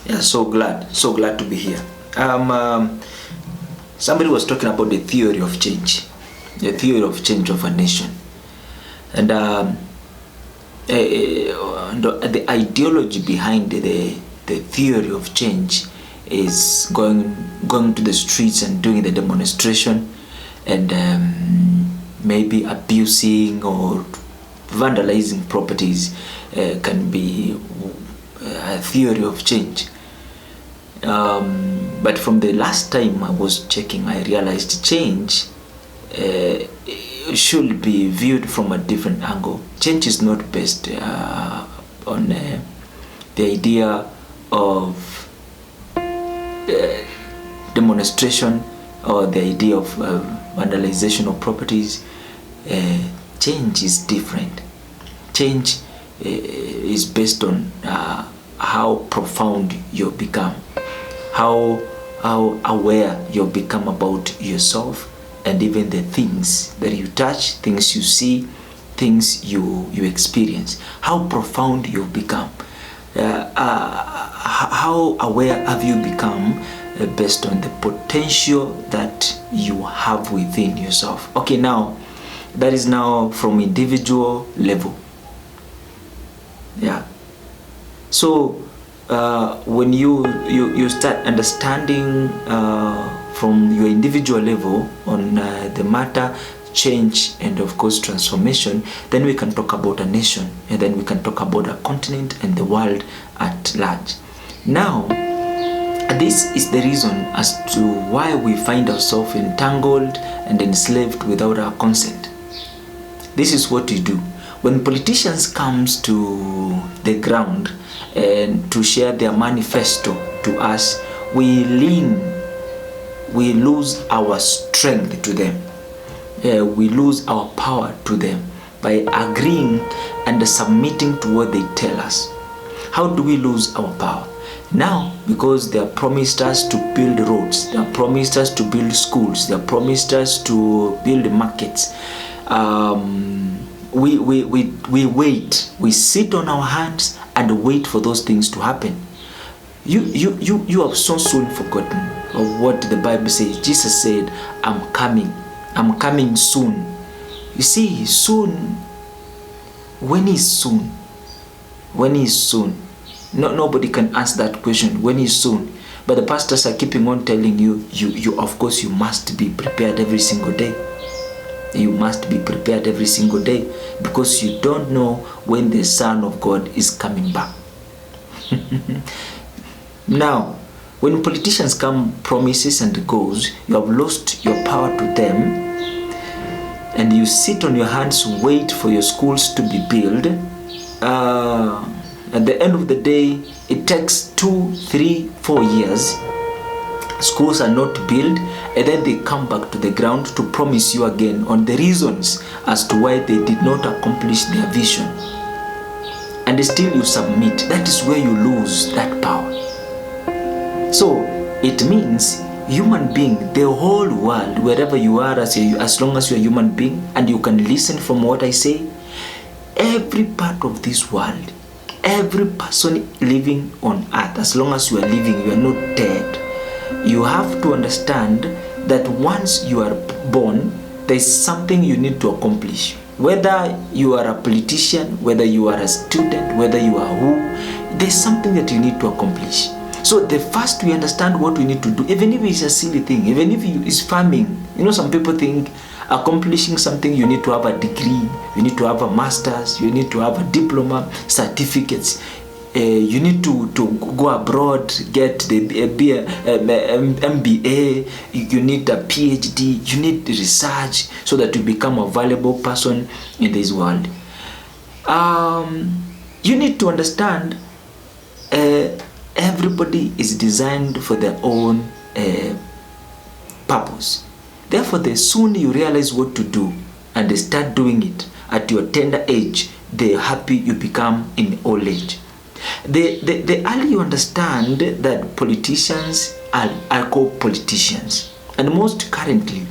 Yeah, so glad to be here. Somebody was talking about the theory of change of a nation, and the ideology behind the theory of change is going to the streets and doing the demonstration, and maybe abusing or vandalizing properties can be a theory of change. But from the last time I was checking, I realized change should be viewed from a different angle. Change is not based on the idea of demonstration or the idea of vandalization of properties. Change is different. Change is based on how profound you become, how aware you become about yourself, and even the things that you touch, things you see, things you experience, how profound you've become. How aware have you become based on the potential that you have within yourself. Okay, now that is now from individual level. Yeah. So when you start understanding from your individual level on the matter, change, and of course transformation, then we can talk about a nation, and then we can talk about a continent and the world at large. Now, this is the reason as to why we find ourselves entangled and enslaved without our consent. This is what we do. When politicians comes to the ground and to share their manifesto to us, we lose our strength to them. We lose our power to them by agreeing and submitting to what they tell us. How do we lose our power? Now, because they have promised us to build roads, they have promised us to build schools, they have promised us to build markets. We wait. We sit on our hands and wait for those things to happen. You have so soon forgotten of what the Bible says. Jesus said, I'm coming soon. You see, soon. When is soon? When is soon? Nobody can answer that question. When is soon? But the pastors are keeping on telling you of course you must be prepared every single day. You must be prepared every single day, because you don't know when the Son of God is coming back. Now, when politicians come, promises and goes, you have lost your power to them, and you sit on your hands, wait for your schools to be built. At the end of the day, it takes 2, 3, 4 years. Schools are not built, and then they come back to the ground to promise you again on the reasons as to why they did not accomplish their vision. And still you submit. That is where you lose that power. So it means human being, the whole world, wherever you are, as long as you're a human being and you can listen from what I say, every part of this world, every person living on earth, as long as you are living, you are not dead. You have to understand that once you are born, there is something you need to accomplish. Whether you are a politician, whether you are a student, whether you are who, there's something that you need to accomplish. So the first we understand what we need to do, even if it's a silly thing, even if it's farming. You know, some people think accomplishing something, you need to have a degree, you need to have a master's, you need to have a diploma, certificates. You need to go abroad, get the MBA, you need a PhD, you need research so that you become a valuable person in this world. You need to understand everybody is designed for their own purpose. Therefore, the sooner you realize what to do and they start doing it at your tender age, the happy you become in old age. The earlier you understand that politicians are called politicians, and most currently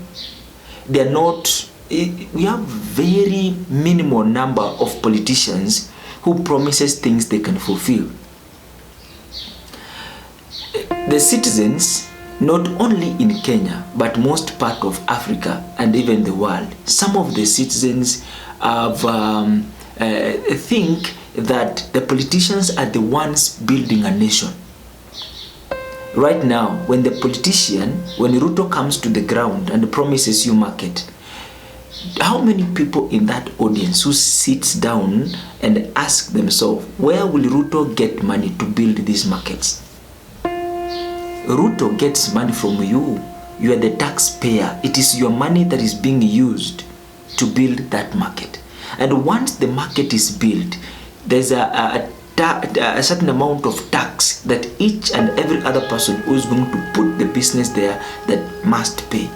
they are not. We have very minimal number of politicians who promises things they can fulfill. The citizens, not only in Kenya, but most part of Africa and even the world, some of the citizens have, think that the politicians are the ones building a nation. Right now, when Ruto comes to the ground and promises you market, how many people in that audience who sits down and ask themselves, where will Ruto get money to build these markets? Ruto gets money from you. You are the taxpayer. It is your money that is being used to build that market. And once the market is built, there's a certain amount of tax that each and every other person who is going to put the business there that must pay.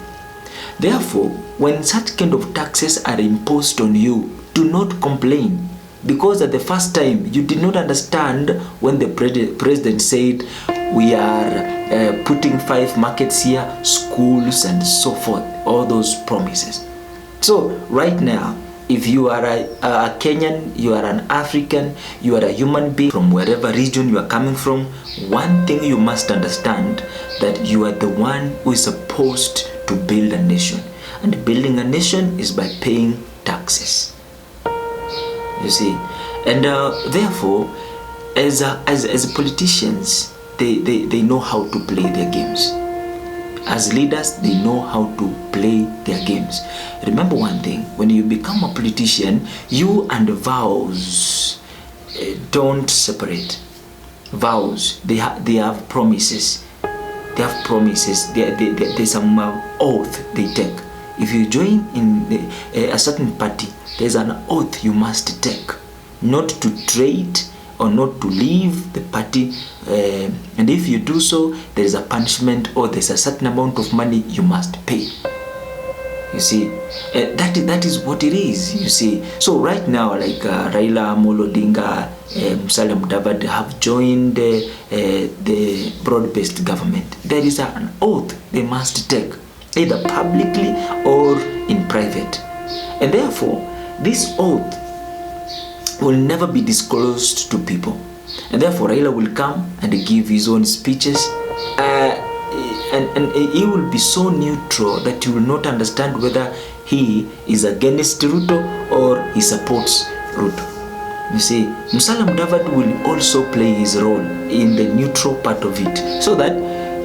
Therefore, when such kind of taxes are imposed on you, do not complain, because at the first time you did not understand when the president said we are putting 5 markets here, schools and so forth, all those promises. So right now, if you are a Kenyan, you are an African, you are a human being from wherever region you are coming from, one thing you must understand, that you are the one who is supposed to build a nation. And building a nation is by paying taxes. You see? And therefore, as politicians, they know how to play their games. As leaders, they know how to play their games. Remember one thing, when you become a politician, you and vows don't separate. Vows, they have promises. They have promises. There's some oath they take. If you join in a certain party, there's an oath you must take, not to trade or not to leave the party, and if you do so, there is a punishment or there's a certain amount of money you must pay. You see, that is what it is. You see, so right now, like Raila Amolo Odinga, Musalia Mudavadi have joined the broad-based government. There is an oath they must take, either publicly or in private, and therefore this oath will never be disclosed to people. And therefore Raila will come and give his own speeches, and he will be so neutral that you will not understand whether he is against Ruto or he supports Ruto. You see, Musalia Mudavadi will also play his role in the neutral part of it, so that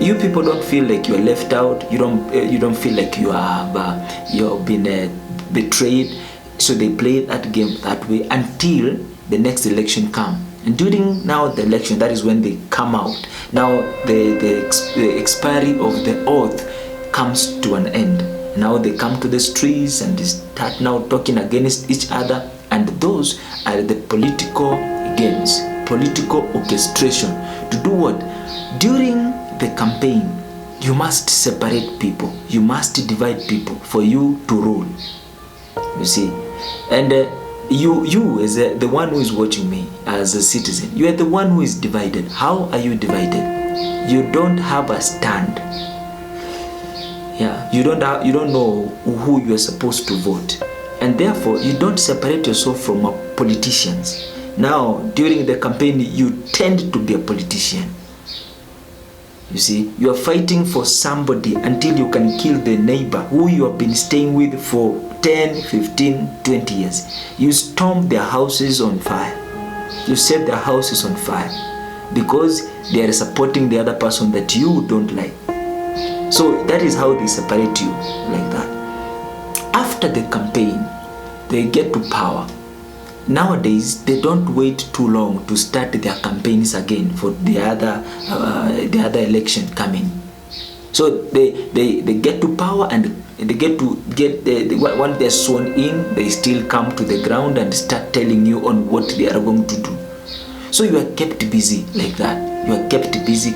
you people don't feel like you are left out. You don't feel like you have been betrayed. So they play that game that way until the next election come. And during now the election, that is when they come out. Now the expiry of the oath comes to an end. Now they come to the streets and they start now talking against each other. And those are the political games, political orchestration. To do what? During the campaign, you must separate people. You must divide people for you to rule. You see, and you as the one who is watching me as a citizen, you are the one who is divided. How are you divided? You don't have a stand. Yeah, you don't know who you are supposed to vote, and therefore you don't separate yourself from politicians. Now during the campaign, you tend to be a politician. You see, you are fighting for somebody until you can kill the neighbor who you have been staying with for 10, 15, 20 years. You storm their houses on fire. You set their houses on fire because they are supporting the other person that you don't like. So that is how they separate you, like that. After the campaign, they get to power. Nowadays, they don't wait too long to start their campaigns again for the other election coming. So they get to power, and they get once they're sworn in, they still come to the ground and start telling you on what they are going to do. So you are kept busy like that. You are kept busy.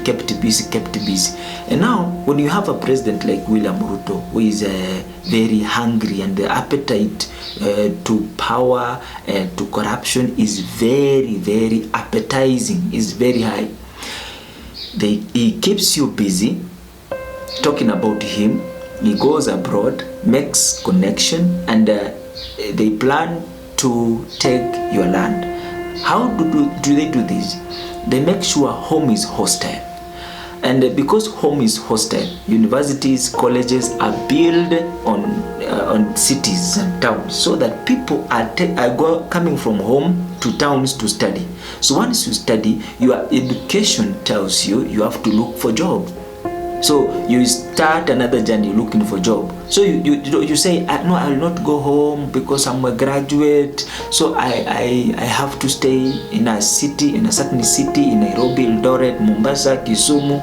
And now, when you have a president like William Ruto, who is very hungry, and the appetite to power and to corruption is very, very appetizing, is very high. He keeps you busy talking about him. He goes abroad, makes connection, and they plan to take your land. How do they do this? They make sure home is hostile. And because home is hostile, universities, colleges are built on cities and towns, so that people are coming from home to towns to study. So once you study, your education tells you you have to look for job. So you start another journey looking for job. So you say, no, I will not go home because I'm a graduate. So I have to stay in a city, in a certain city, in Nairobi, Eldoret, Mombasa, Kisumu,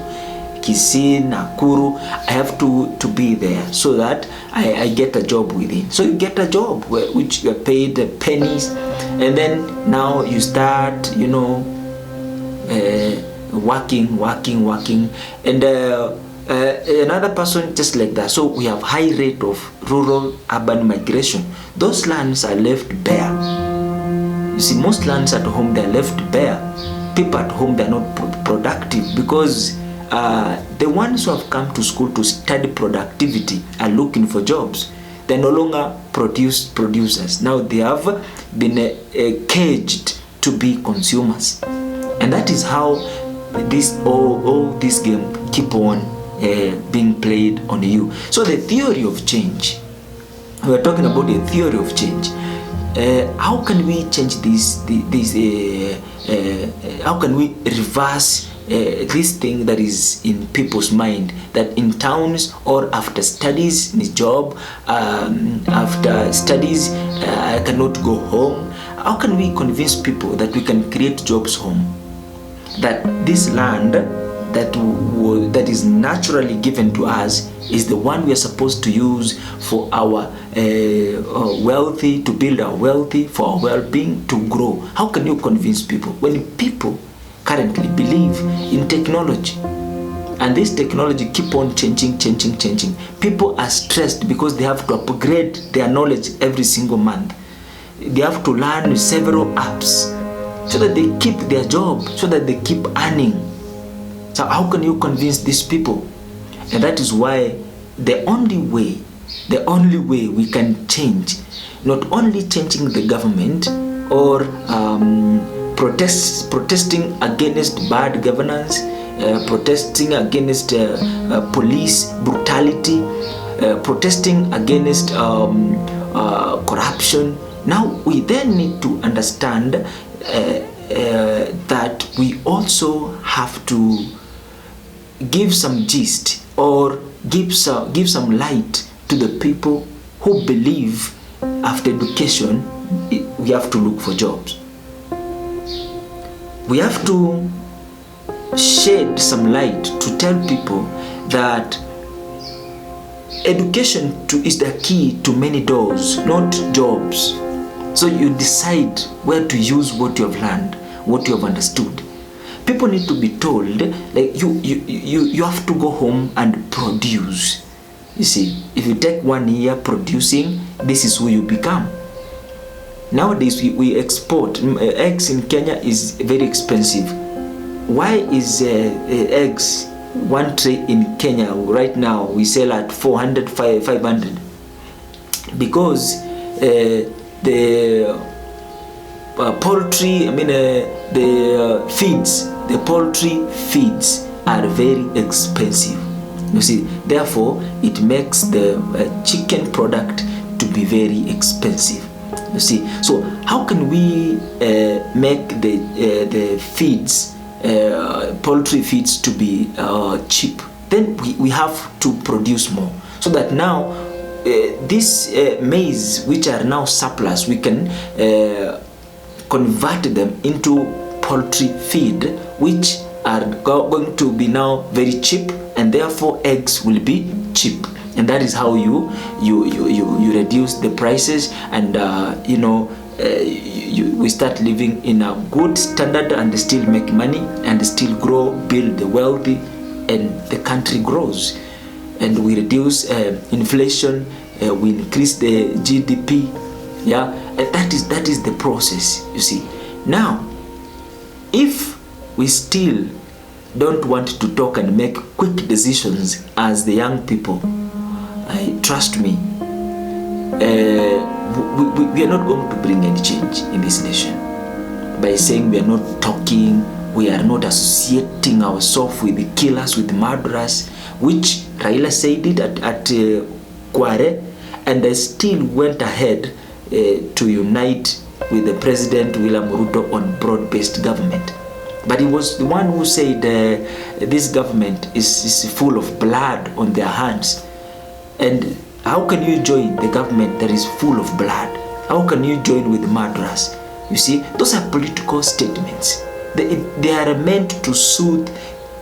Kisii, Nakuru. I have to be there so that I get a job within. So you get a job which you are paid pennies, and then now you start, working, and another person just like that. So we have high rate of rural urban migration. Those lands are left bare. You see, most lands at home, they're left bare. People at home, they're not productive, because the ones who have come to school to study productivity are looking for jobs. They're no longer producers. Now they have been caged to be consumers. And that is how all this game keep on being played on you. So the theory of change, we're talking about the theory of change. How can we change this? How can we reverse this thing that is in people's mind, that in towns or after studies, in job, after studies, I cannot go home? How can we convince people that we can create jobs home? That this land that is naturally given to us is the one we are supposed to use for our wealthy, to build our wealthy, for our well-being, to grow. How can you convince people when people currently believe in technology, and this technology keep on changing? People are stressed because they have to upgrade their knowledge every single month. They have to learn several apps so that they keep their job, so that they keep earning. So how can you convince these people? And that is why the only way we can change, not only changing the government or protesting against bad governance, protesting against police brutality, protesting against corruption. Now we then need to understand that we also have to give some gist, or give some light to the people who believe after education we have to look for jobs. We have to shed some light to tell people that education is the key to many doors, not jobs. So you decide where to use what you have learned, what you have understood. People need to be told, like, you have to go home and produce. You see, if you take 1 year producing, this is who you become. Nowadays we export eggs in Kenya is very expensive. Why is eggs, 1 tray in Kenya right now we sell at 400, 500? Because the poultry, the poultry feeds are very expensive. You see, therefore it makes the chicken product to be very expensive. You see, so how can we make the feeds, poultry feeds, to be cheap? Then we have to produce more, so that now these maize which are now surplus, we can convert them into poultry feed, which are going to be now very cheap, and therefore eggs will be cheap. And that is how you reduce the prices, and we start living in a good standard and still make money and still grow, build the wealthy, and the country grows. And we reduce inflation, we increase the GDP. Yeah, and that is the process, you see. Now, if we still don't want to talk and make quick decisions as the young people, trust me, we are not going to bring any change in this nation by saying we are not talking, We are not associating ourselves with the killers, with the murderers, which Raila said it at Kware, and they still went ahead to unite with the President William Ruto on broad-based government. But he was the one who said this government is full of blood on their hands. And how can you join the government that is full of blood? How can you join with the murderers? You see, those are political statements. They are meant to soothe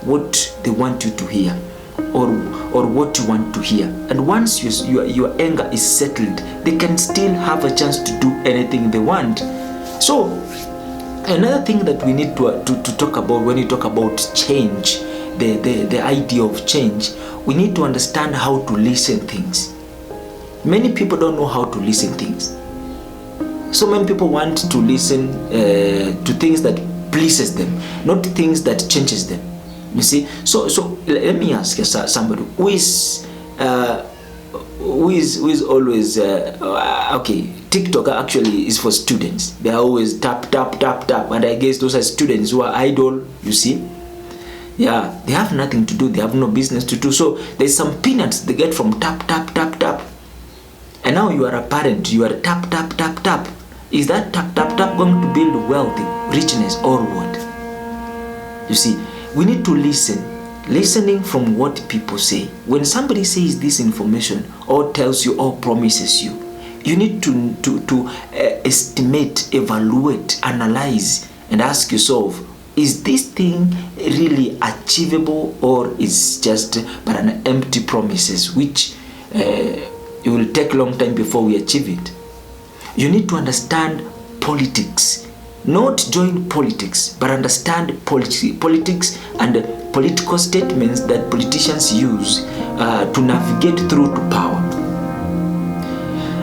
what they want you to hear, or what you want to hear. And once your anger is settled, they can still have a chance to do anything they want. So another thing that we need to talk about when you talk about change, the idea of change, we need to understand how to listen things. Many people don't know how to listen things. So many people want to listen to things that pleases them, not things that changes them. You see, so let me ask you, somebody who is always okay. TikTok actually is for students. They are always tap, and I guess those are students who are idle. You see, yeah, they have nothing to do. They have no business to do. So there's some peanuts they get from tap. And now you are a parent. You are tap. Is that tap going to build wealth, richness, or what? You see, we need to listen. Listening from what people say. When somebody says this information or tells you or promises you, you need to estimate, evaluate, analyze, and ask yourself, is this thing really achievable, or is just but an empty promises which it will take a long time before we achieve it? You need to understand politics. Not join politics, but understand politics and political statements that politicians use to navigate through to power.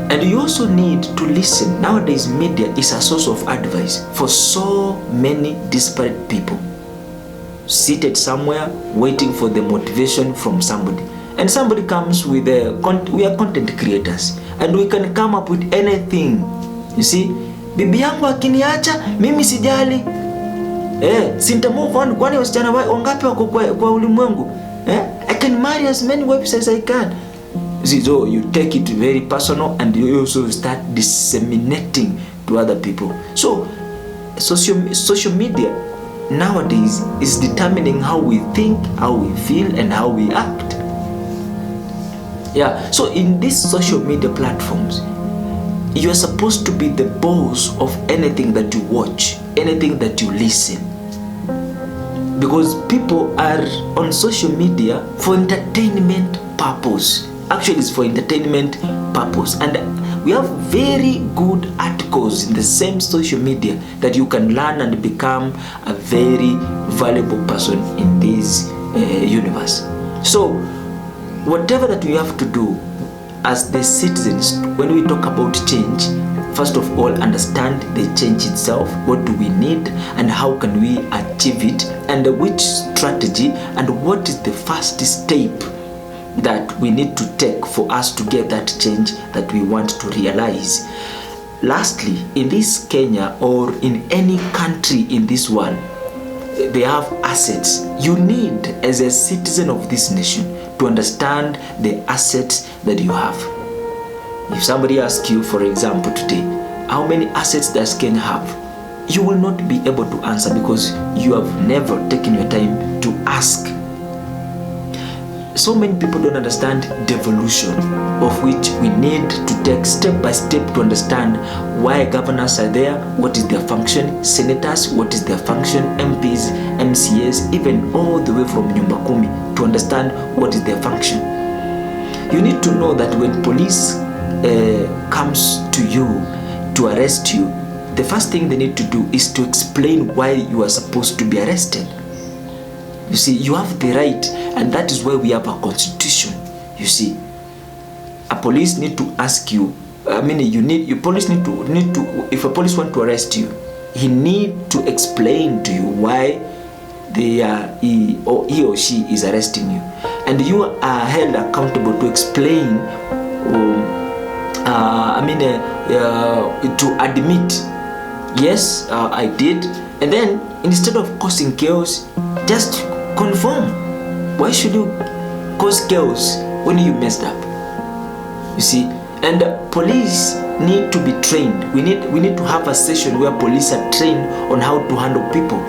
And you also need to listen. Nowadays, media is a source of advice for so many disparate people, seated somewhere waiting for the motivation from somebody. And somebody comes with we are content creators, and we can come up with anything. You see, bibi yangu akiniacha mimi sijali, sinta move on. Kwani wasichana wangapi wako kwa ulimwengu? I can marry as many wives as I can. See, so you take it very personal, and you also start disseminating to other people. So social media nowadays is determining how we think, how we feel, and how we act. Yeah, so in these social media platforms, you are supposed to be the boss of anything that you watch, anything that you listen. Because people are on social media for entertainment purpose. Actually, it's for entertainment purpose. And we have very good articles in the same social media that you can learn and become a very valuable person in this universe. So, whatever that we have to do as the citizens, when we talk about change, first of all, understand the change itself. What do we need, and how can we achieve it, and which strategy, and what is the first step that we need to take for us to get that change that we want to realize. Lastly, in this Kenya or in any country in this world, they have assets. You need, as a citizen of this nation, to understand the assets that you have. If somebody asks you, for example, today, how many assets does Kenya have? You will not be able to answer because you have never taken your time to ask. So many people don't understand devolution, of which we need to take step by step to understand why governors are there, what is their function, senators, what is their function, MPs, MCAs, even all the way from Nyumba Kumi, to understand what is their function. You need to know that when police comes to you to arrest you, the first thing they need to do is to explain why you are supposed to be arrested. You see, you have the right, and that is why we have a constitution. You see, a police need to ask you. Police need to. If a police want to arrest you, he need to explain to you why he or she is arresting you, and you are held accountable to explain. To admit, yes, I did. And then instead of causing chaos, just conform. Why should you cause chaos when you messed up? You see, and police need to be trained. We need to have a session where police are trained on how to handle people.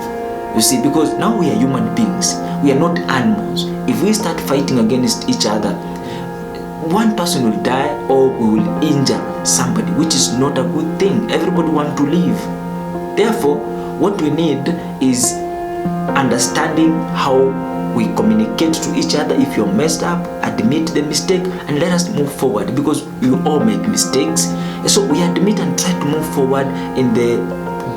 You see, because now we are human beings. We are not animals. If we start fighting against each other, one person will die or we will injure somebody, which is not a good thing. Everybody wants to live. Therefore, what we need is understanding how we communicate to each other. If you're messed up, admit the mistake and let us move forward, because we all make mistakes. So we admit and try to move forward in the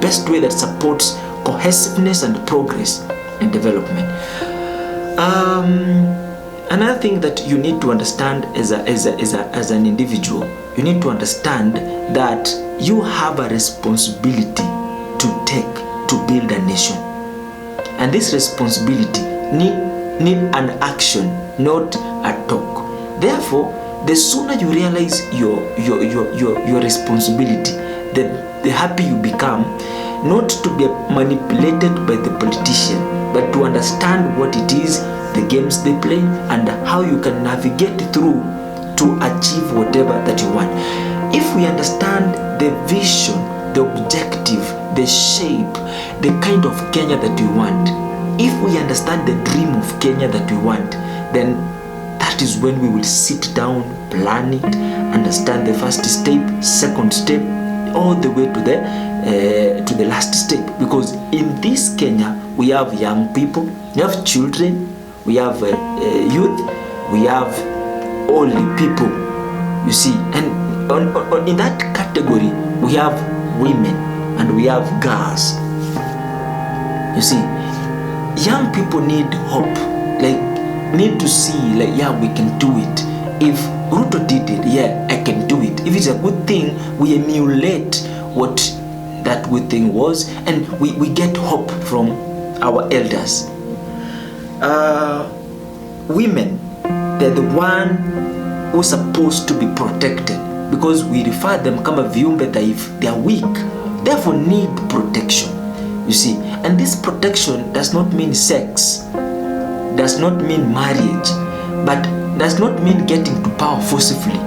best way that supports cohesiveness and progress and development. Another thing that you need to understand as an individual, you need to understand that you have a responsibility to take to build a nation. And this responsibility need an action, not a talk. Therefore, the sooner you realize your responsibility, the happier you become, not to be manipulated by the politician, but to understand what it is, the games they play, and how you can navigate through to achieve whatever that you want. If we understand the vision, the objective, the shape, the kind of Kenya that we want, if we understand the dream of Kenya that we want, then that is when we will sit down, plan it, understand the first step, second step, all the way to the last step. Because in this Kenya, we have young people, we have children, we have youth, we have old people, you see. And in that category, we have women and we have girls. You see, young people need hope, need to see, yeah, we can do it. If Ruto did it, yeah, I can do it. If it's a good thing, we emulate what that good thing was, and we get hope from our elders. Women, they're the one who's supposed to be protected, because we refer them kama viumbe dhaifu. They are weak, therefore need protection. You see, and this protection does not mean sex, does not mean marriage, but does not mean getting to power forcibly,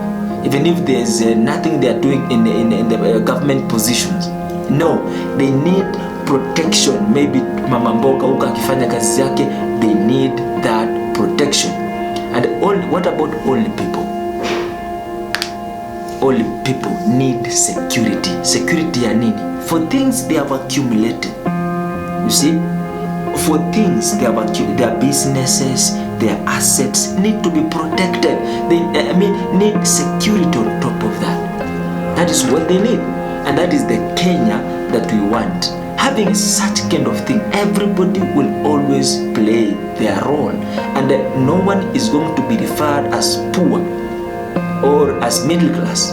even if there's nothing they are doing in the government positions. No, they need protection. Maybe mama mboga huko akifanya kazi yake, they need that protection. And what about old people? Old people need security. Security ya nini? For things they have accumulated. You see, for things they have accumulated, their businesses, their assets need to be protected. They need security on top of that. That is what they need. And that is the Kenya that we want. Having such kind of thing, everybody will always play their role, and no one is going to be referred as poor or as middle class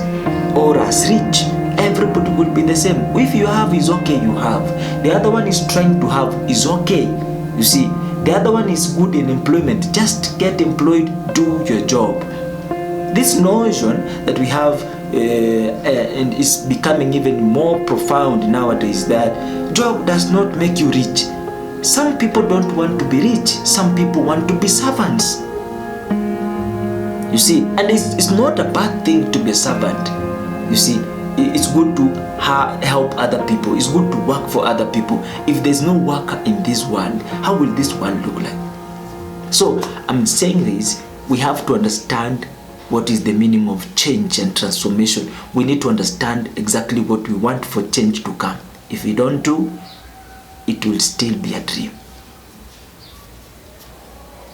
or as rich. Everybody will be the same. If you have, is okay, you have. The other one is trying to have, is okay. You see, the other one is good in employment. Just get employed, do your job. This notion that we have and is becoming even more profound nowadays, that job does not make you rich. Some people don't want to be rich. Some people want to be servants. You see, and it's not a bad thing to be a servant. You see, it's good to help other people. It's good to work for other people. If there's no worker in this world, how will this world look like? So I'm saying this, we have to understand what is the meaning of change and transformation. We need to understand exactly what we want for change to come. If we don't do, it will still be a dream.